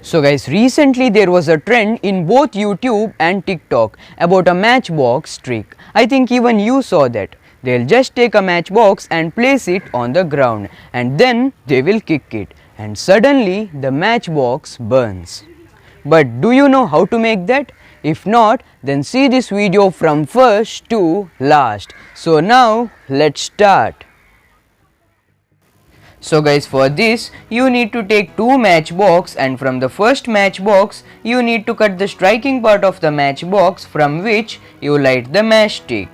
So guys, recently there was a trend in both YouTube and TikTok about a matchbox trick. I think even you saw that. They'll just take a matchbox and place it on the ground and then they will kick it and suddenly the matchbox burns. But do you know how to make that? If not, then see this video from first to last. So now let's start. So guys, for this you need to take two matchbox and from the first matchbox you need to cut the striking part of the matchbox from which you light the matchstick.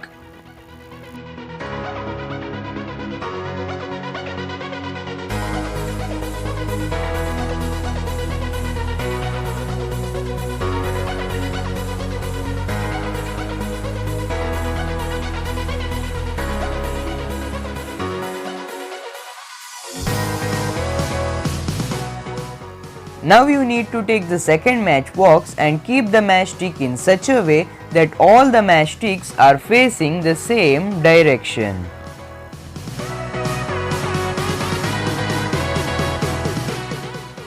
Now you need to take the second matchbox and keep the matchstick in such a way that all the matchsticks are facing the same direction.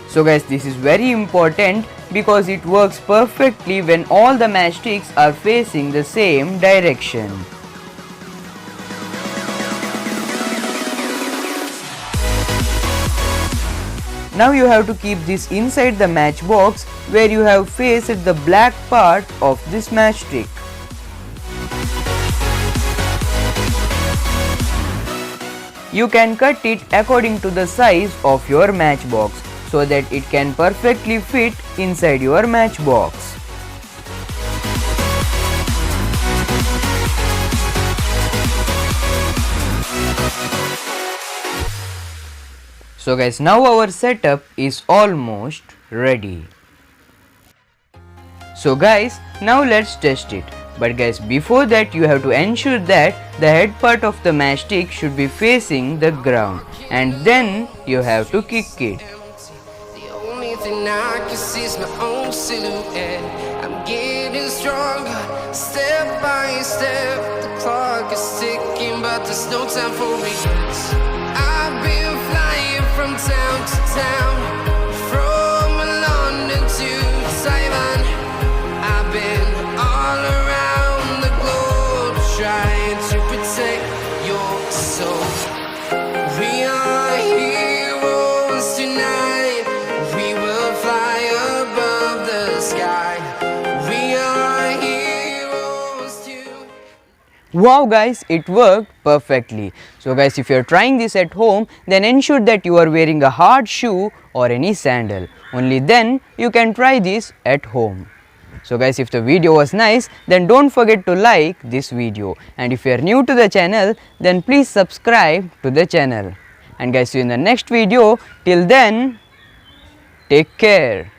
So guys, this is very important because it works perfectly when all the matchsticks are facing the same direction. Now you have to keep this inside the matchbox where you have faced the black part of this matchstick. You can cut it according to the size of your matchbox so that it can perfectly fit inside your matchbox. So guys, now our setup is almost ready. So guys, now let's test it. But guys, before that you have to ensure that the head part of the matchstick should be facing the ground and then you have to kick it. The only thing I can see is my own silhouette. I'm getting stronger, step by step. The clock is ticking, but there's no time for regrets. I've been flying from town to town, from London to Taiwan. I've been all around the globe trying to protect your soul. We are heroes tonight. We will fly above the sky. We are heroes tonight. Wow guys, it worked perfectly. So guys, if you are trying this at home, then ensure that you are wearing a hard shoe or any sandal. Only then you can try this at home. So guys, if the video was nice, then don't forget to like this video. And if you are new to the channel, then please subscribe to the channel. And guys, see you in the next video. Till then, take care.